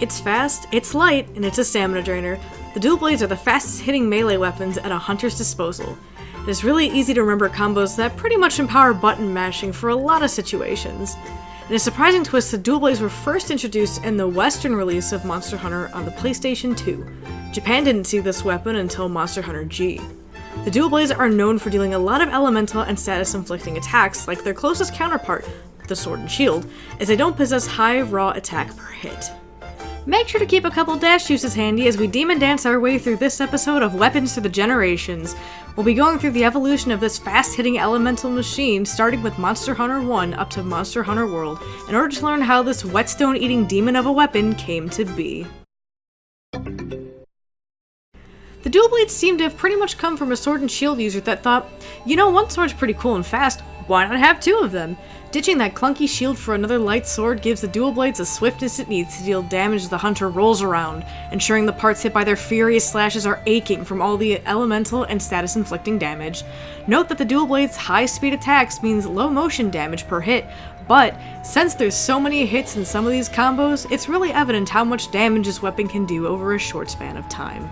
It's fast, it's light, and it's a stamina drainer. The dual blades are the fastest hitting melee weapons at a hunter's disposal. It is really easy to remember combos that pretty much empower button mashing for a lot of situations. In a surprising twist, the dual blades were first introduced in the Western release of Monster Hunter on the PlayStation 2. Japan didn't see this weapon until Monster Hunter G. The dual blades are known for dealing a lot of elemental and status inflicting attacks like their closest counterpart, the sword and shield, as they don't possess high raw attack per hit. Make sure to keep a couple dash juices handy as we demon dance our way through this episode of Weapons Through the Generations. We'll be going through the evolution of this fast-hitting elemental machine, starting with Monster Hunter 1 up to Monster Hunter World, in order to learn how this whetstone-eating demon of a weapon came to be. The dual blades seem to have pretty much come from a sword and shield user that thought, you know, one sword's pretty cool and fast, why not have two of them? Ditching that clunky shield for another light sword gives the dual blades the swiftness it needs to deal damage as the hunter rolls around, ensuring the parts hit by their furious slashes are aching from all the elemental and status inflicting damage. Note that the dual blades' high speed attacks means low motion damage per hit, but since there's so many hits in some of these combos, it's really evident how much damage this weapon can do over a short span of time.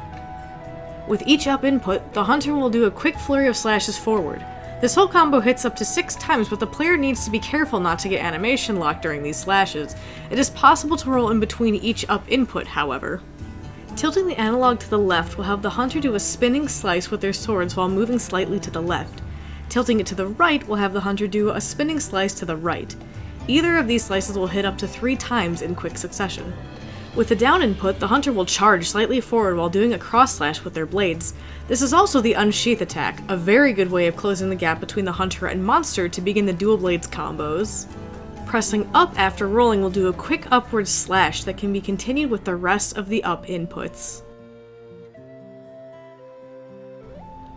With each up input, the hunter will do a quick flurry of slashes forward. This whole combo hits up to 6 times, but the player needs to be careful not to get animation locked during these slashes. It is possible to roll in between each up input, however. Tilting the analog to the left will have the hunter do a spinning slice with their swords while moving slightly to the left. Tilting it to the right will have the hunter do a spinning slice to the right. Either of these slices will hit up to 3 times in quick succession. With the down input, the hunter will charge slightly forward while doing a cross slash with their blades. This is also the unsheath attack, a very good way of closing the gap between the hunter and monster to begin the dual blades combos. Pressing up after rolling will do a quick upward slash that can be continued with the rest of the up inputs.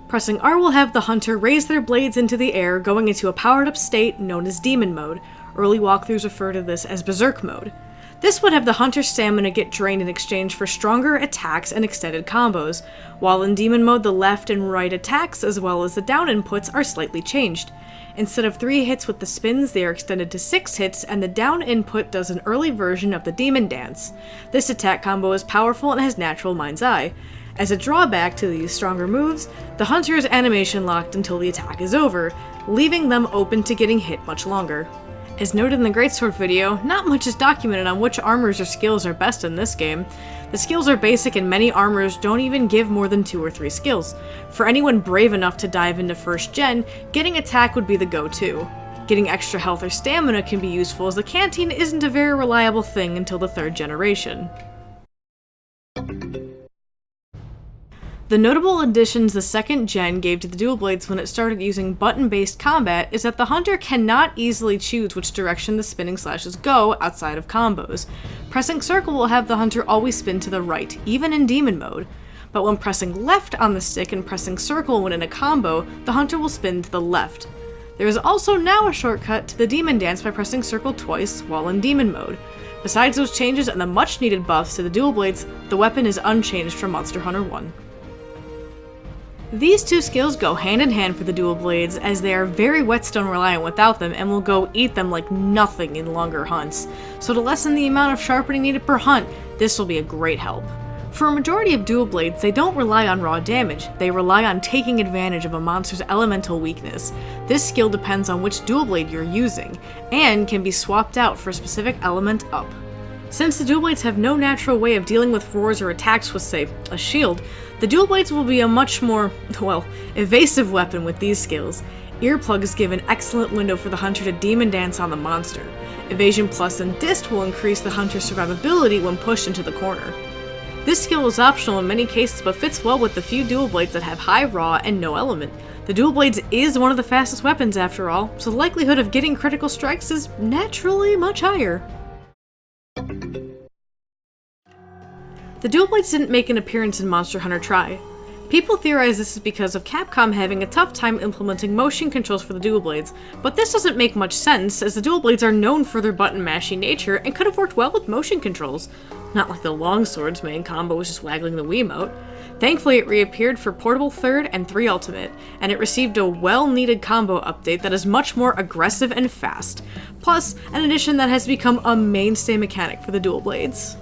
Pressing R will have the hunter raise their blades into the air, going into a powered up state known as demon mode. Early walkthroughs refer to this as berserk mode. This would have the hunter's stamina get drained in exchange for stronger attacks and extended combos, while in demon mode the left and right attacks as well as the down inputs are slightly changed. Instead of 3 hits with the spins, they are extended to 6 hits, and the down input does an early version of the demon dance. This attack combo is powerful and has natural mind's eye. As a drawback to these stronger moves, the hunter is animation locked until the attack is over, leaving them open to getting hit much longer. As noted in the Greatsword video, not much is documented on which armors or skills are best in this game. The skills are basic and many armors don't even give more than 2 or 3 skills. For anyone brave enough to dive into 1st gen, getting attack would be the go-to. Getting extra health or stamina can be useful as the canteen isn't a very reliable thing until the 3rd generation. The notable additions the 2nd gen gave to the dual blades when it started using button-based combat is that the hunter cannot easily choose which direction the spinning slashes go outside of combos. Pressing circle will have the hunter always spin to the right, even in demon mode. But when pressing left on the stick and pressing circle when in a combo, the hunter will spin to the left. There is also now a shortcut to the demon dance by pressing circle twice while in demon mode. Besides those changes and the much needed buffs to the dual blades, the weapon is unchanged from Monster Hunter 1. These 2 skills go hand in hand for the dual blades, as they are very whetstone reliant without them and will go eat them like nothing in longer hunts. So to lessen the amount of sharpening needed per hunt, this will be a great help. For a majority of dual blades, they don't rely on raw damage, they rely on taking advantage of a monster's elemental weakness. This skill depends on which dual blade you're using, and can be swapped out for a specific element up. Since the dual blades have no natural way of dealing with roars or attacks with, say, a shield, the dual blades will be a much more, well, evasive weapon with these skills. Earplugs give an excellent window for the hunter to demon dance on the monster. Evasion Plus and Dist will increase the hunter's survivability when pushed into the corner. This skill is optional in many cases but fits well with the few dual blades that have high raw and no element. The dual blades is one of the fastest weapons after all, so the likelihood of getting critical strikes is naturally much higher. The dual blades didn't make an appearance in Monster Hunter Tri. People theorize this is because of Capcom having a tough time implementing motion controls for the dual blades, but this doesn't make much sense as the dual blades are known for their button mashing nature and could have worked well with motion controls. Not like the longsword's main combo was just waggling the Wiimote. Thankfully it reappeared for Portable 3rd and 3 Ultimate, and it received a well-needed combo update that is much more aggressive and fast, plus an addition that has become a mainstay mechanic for the dual blades.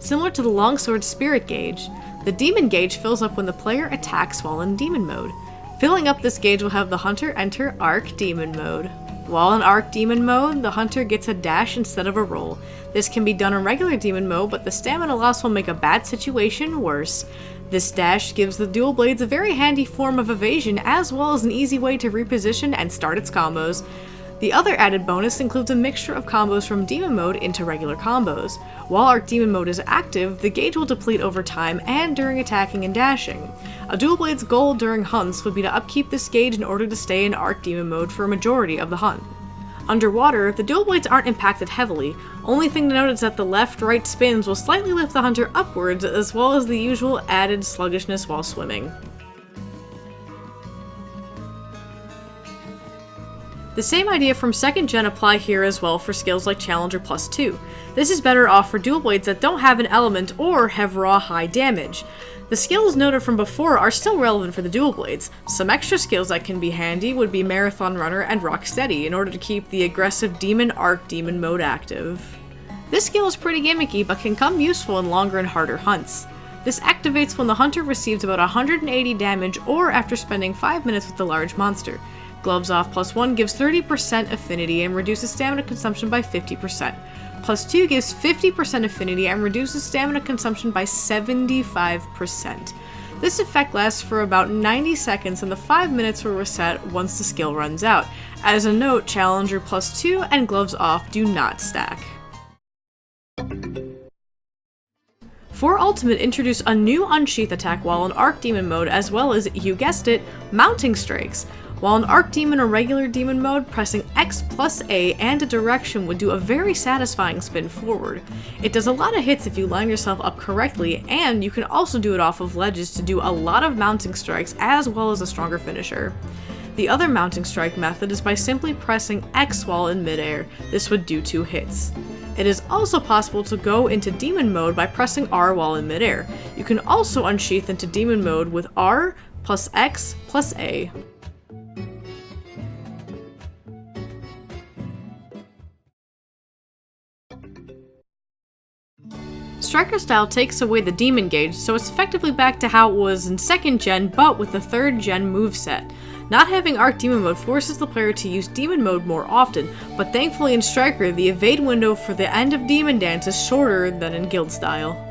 similar to the longsword's spirit gauge. The demon gauge fills up when the player attacks while in demon mode. Filling up this gauge will have the hunter enter Arc Demon mode. While in Arc Demon mode, the hunter gets a dash instead of a roll. This can be done in regular demon mode, but the stamina loss will make a bad situation worse. This dash gives the dual blades a very handy form of evasion, as well as an easy way to reposition and start its combos. The other added bonus includes a mixture of combos from demon mode into regular combos. While Arc Demon mode is active, the gauge will deplete over time and during attacking and dashing. A dual blade's goal during hunts would be to upkeep this gauge in order to stay in Arc Demon mode for a majority of the hunt. Underwater, the dual blades aren't impacted heavily. Only thing to note is that the left-right spins will slightly lift the hunter upwards, as well as the usual added sluggishness while swimming. The same idea from 2nd gen apply here as well for skills like Challenger plus 2. This is better off for dual blades that don't have an element or have raw high damage. The skills noted from before are still relevant for the dual blades. Some extra skills that can be handy would be Marathon Runner and Rocksteady in order to keep the aggressive Demon Arc Demon mode active. This skill is pretty gimmicky but can come useful in longer and harder hunts. This activates when the hunter receives about 180 damage or after spending 5 minutes with the large monster. Gloves Off plus 1 gives 30% affinity and reduces stamina consumption by 50%. Plus 2 gives 50% affinity and reduces stamina consumption by 75%. This effect lasts for about 90 seconds and the 5 minutes will reset once the skill runs out. As a note, Challenger plus 2 and Gloves Off do not stack. 4 Ultimate introduced a new Unsheath attack while in Arc Demon mode, as well as, you guessed it, Mounting Strikes. While in Arc Demon or regular demon mode, pressing X plus A and a direction would do a very satisfying spin forward. It does a lot of hits if you line yourself up correctly, and you can also do it off of ledges to do a lot of mounting strikes as well as a stronger finisher. The other mounting strike method is by simply pressing X while in midair. This would do 2 hits. It is also possible to go into demon mode by pressing R while in midair. You can also unsheath into demon mode with R plus X plus A. Striker style takes away the demon gauge, so it's effectively back to how it was in 2nd gen, but with the 3rd gen moveset. Not having Arc Demon mode forces the player to use demon mode more often, but thankfully in Striker, the evade window for the end of Demon Dance is shorter than in Guild style.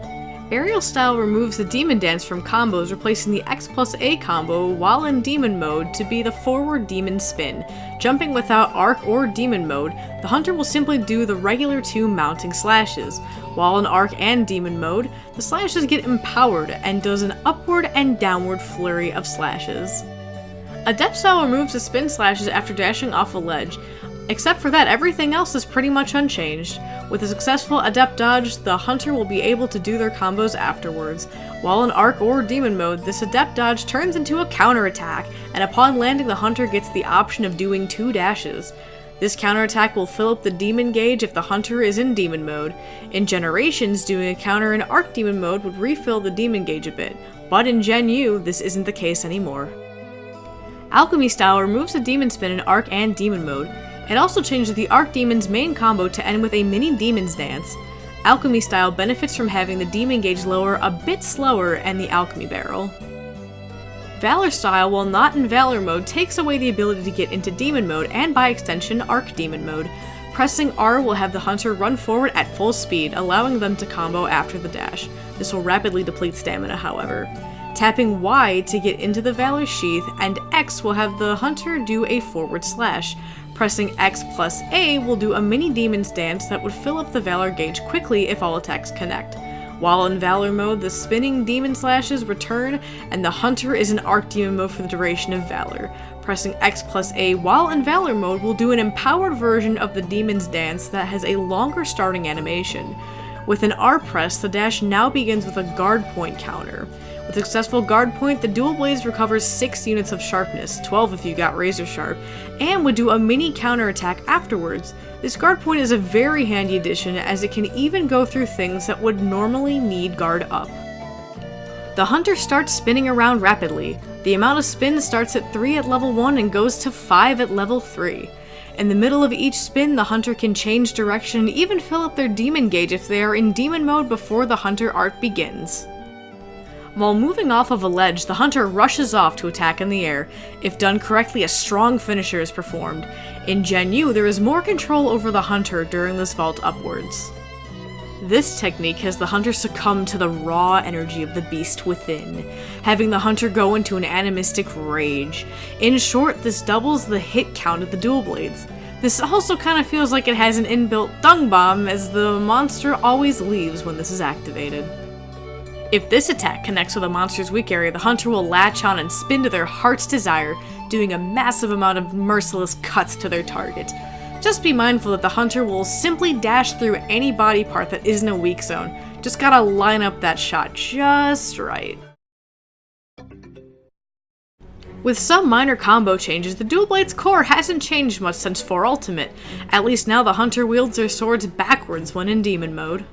Aerial style removes the Demon Dance from combos, replacing the X plus A combo while in demon mode to be the forward demon spin. Jumping without Arc or demon mode, the hunter will simply do the regular 2 mounting slashes. While in Arc and demon mode, the slashes get empowered and does an upward and downward flurry of slashes. Adept style removes the spin slashes after dashing off a ledge. Except for that, everything else is pretty much unchanged. With a successful Adept dodge, the hunter will be able to do their combos afterwards. While in Arc or Demon mode, this Adept dodge turns into a counterattack, and upon landing the hunter gets the option of doing 2 dashes. This counterattack will fill up the Demon gauge if the hunter is in Demon mode. In Generations, doing a counter in Arc Demon mode would refill the Demon gauge a bit, but in Gen U, this isn't the case anymore. Alchemy style removes the Demon spin in Arc and Demon mode. It also changes the Arc Demon's main combo to end with a mini Demon's Dance. Alchemy style benefits from having the Demon gauge lower a bit slower and the Alchemy barrel. Valor style, while not in Valor mode, takes away the ability to get into Demon mode and by extension Arc Demon mode. Pressing R will have the hunter run forward at full speed, allowing them to combo after the dash. This will rapidly deplete stamina, however. Tapping Y to get into the Valor sheath, and X will have the hunter do a forward slash. Pressing X plus A will do a mini Demon's Dance that would fill up the Valor gauge quickly if all attacks connect. While in Valor mode, the spinning Demon Slashes return, and the hunter is in Arc Demon mode for the duration of Valor. Pressing X plus A while in Valor mode will do an empowered version of the Demon's Dance that has a longer starting animation. With an R press, the dash now begins with a guard point counter. With a successful guard point, the dual blades recovers 6 units of sharpness, 12 if you got razor sharp, and would do a mini counterattack afterwards. This guard point is a very handy addition as it can even go through things that would normally need guard up. The hunter starts spinning around rapidly. The amount of spin starts at 3 at level 1 and goes to 5 at level 3. In the middle of each spin, the hunter can change direction and even fill up their demon gauge if they are in demon mode before the hunter art begins. While moving off of a ledge, the hunter rushes off to attack in the air. If done correctly, a strong finisher is performed. In Gen U, there is more control over the hunter during this vault upwards. This technique has the hunter succumb to the raw energy of the beast within, having the hunter go into an animistic rage. In short, this doubles the hit count of the dual blades. This also kind of feels like it has an inbuilt dung bomb, as the monster always leaves when this is activated. If this attack connects with a monster's weak area, the hunter will latch on and spin to their heart's desire, doing a massive amount of merciless cuts to their target. Just be mindful that the hunter will simply dash through any body part that isn't a weak zone. Just gotta line up that shot just right. With some minor combo changes, the dual blade's core hasn't changed much since 4 Ultimate. At least now the hunter wields their swords backwards when in demon mode.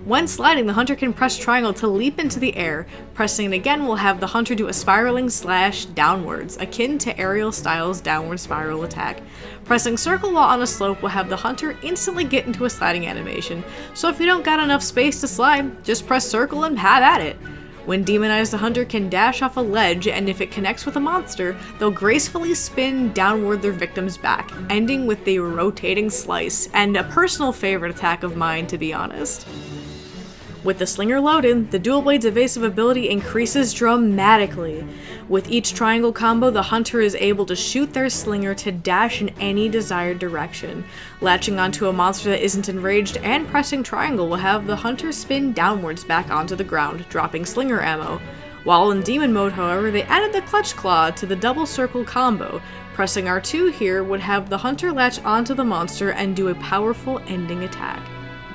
When sliding, the hunter can press triangle to leap into the air. Pressing it again will have the hunter do a spiraling slash downwards, akin to Aerial Styles' downward spiral attack. Pressing circle while on a slope will have the hunter instantly get into a sliding animation, so if you don't got enough space to slide, just press circle and have at it. When demonized, the hunter can dash off a ledge, and if it connects with a monster, they'll gracefully spin downward their victim's back, ending with the rotating slice, and a personal favorite attack of mine, to be honest. With the slinger loaded, the dual blade's evasive ability increases dramatically. With each triangle combo, the hunter is able to shoot their slinger to dash in any desired direction. Latching onto a monster that isn't enraged and pressing triangle will have the hunter spin downwards back onto the ground, dropping slinger ammo. While in demon mode, however, they added the clutch claw to the double circle combo. Pressing R2 here would have the hunter latch onto the monster and do a powerful ending attack.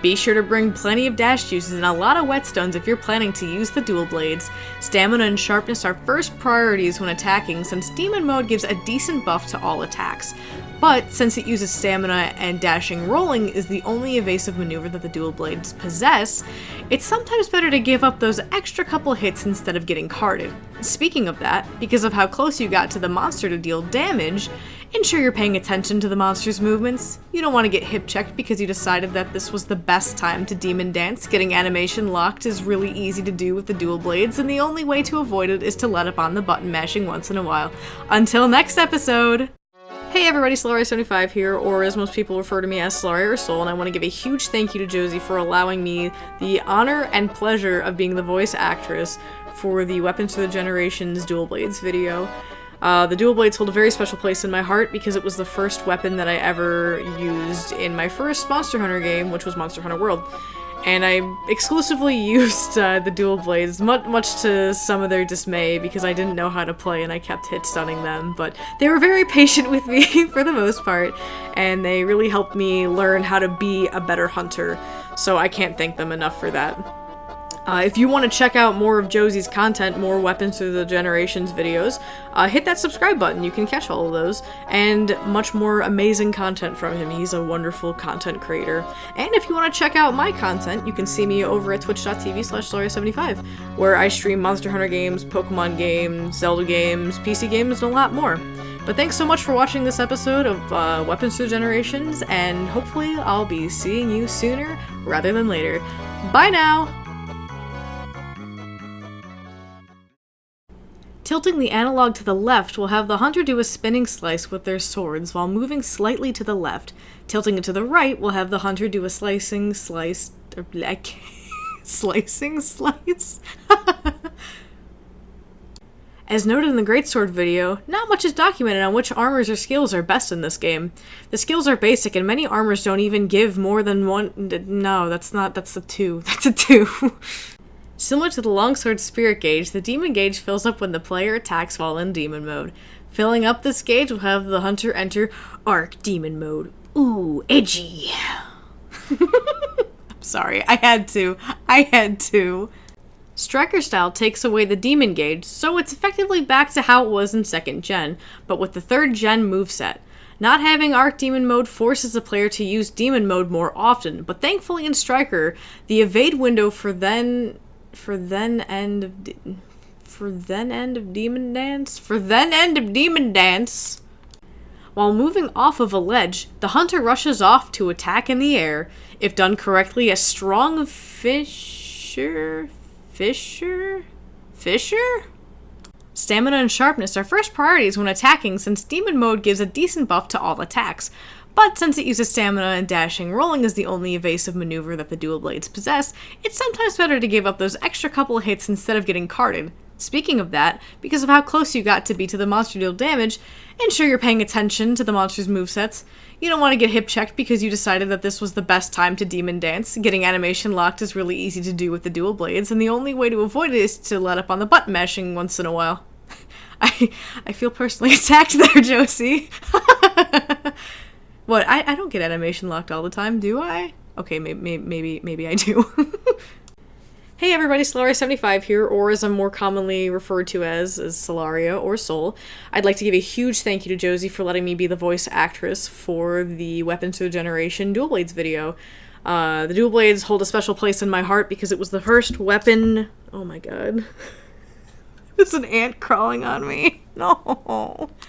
Be sure to bring plenty of dash juices and a lot of whetstones if you're planning to use the dual blades. Stamina and sharpness are first priorities when attacking, since demon mode gives a decent buff to all attacks. But since it uses stamina and dashing rolling is the only evasive maneuver that the dual blades possess, it's sometimes better to give up those extra couple hits instead of getting carded. Speaking of that, because of how close you got to the monster to deal damage, ensure you're paying attention to the monster's movements. You don't want to get hip checked because you decided that this was the best time to demon dance. Getting animation locked is really easy to do with the dual blades, and the only way to avoid it is to let up on the button mashing once in a while. Until next episode! Hey everybody, Solaria75 here, or as most people refer to me as Solaria or Soul, and I want to give a huge thank you to Josie for allowing me the honor and pleasure of being the voice actress for the Weapons for the Generations Dual Blades video. The dual blades hold a very special place in my heart because it was the first weapon that I ever used in my first Monster Hunter game, which was Monster Hunter World. And I exclusively used the dual blades, much to some of their dismay, because I didn't know how to play and I kept hit stunning them, but they were very patient with me for the most part, and they really helped me learn how to be a better hunter, so I can't thank them enough for that. If you want to check out more of Josie's content, more Weapons Through the Generations videos, hit that subscribe button. You can catch all of those, and much more amazing content from him. He's a wonderful content creator. And if you want to check out my content, you can see me over at twitch.tv/Solaria75, where I stream Monster Hunter games, Pokemon games, Zelda games, PC games, and a lot more. But thanks so much for watching this episode of Weapons Through Generations, and hopefully I'll be seeing you sooner rather than later. Bye now! Tilting the analog to the left will have the hunter do a spinning slice with their swords while moving slightly to the left. Tilting it to the right will have the hunter do a slicing slice. Slicing slice? As noted in the Greatsword video, not much is documented on which armors or skills are best in this game. The skills are basic, and many armors don't even give more than one. No, that's a 2. That's a 2. Similar to the longsword spirit gauge, the demon gauge fills up when the player attacks while in demon mode. Filling up this gauge will have the hunter enter Arc Demon mode. Ooh, edgy! I'm sorry, I had to. Striker style takes away the demon gauge, so it's effectively back to how it was in 2nd gen, but with the 3rd gen moveset. Not having Arc Demon mode forces the player to use demon mode more often, but thankfully in Striker, the evade window for then end of demon dance While moving off of a ledge, the hunter rushes off to attack in the air. If done correctly, a strong Fisher? Stamina and sharpness are first priorities when attacking, since demon mode gives a decent buff to all attacks. But since it uses stamina and dashing, rolling is the only evasive maneuver that the dual blades possess, it's sometimes better to give up those extra couple of hits instead of getting carded. Speaking of that, because of how close you got to be to the monster deal damage, ensure you're paying attention to the monster's movesets. You don't want to get hip checked because you decided that this was the best time to demon dance. Getting animation locked is really easy to do with the dual blades, and the only way to avoid it is to let up on the button mashing once in a while. I feel personally attacked there, Josie. What? I don't get animation locked all the time, do I? Okay, maybe I do. Hey everybody, Solaria75 here, or as I'm more commonly referred to as Solaria or Sol. I'd like to give a huge thank you to Josie for letting me be the voice actress for the Weapons of the Generation Dual Blades video. The Dual Blades hold a special place in my heart because it was the first weapon... Oh my god. There's an ant crawling on me. No.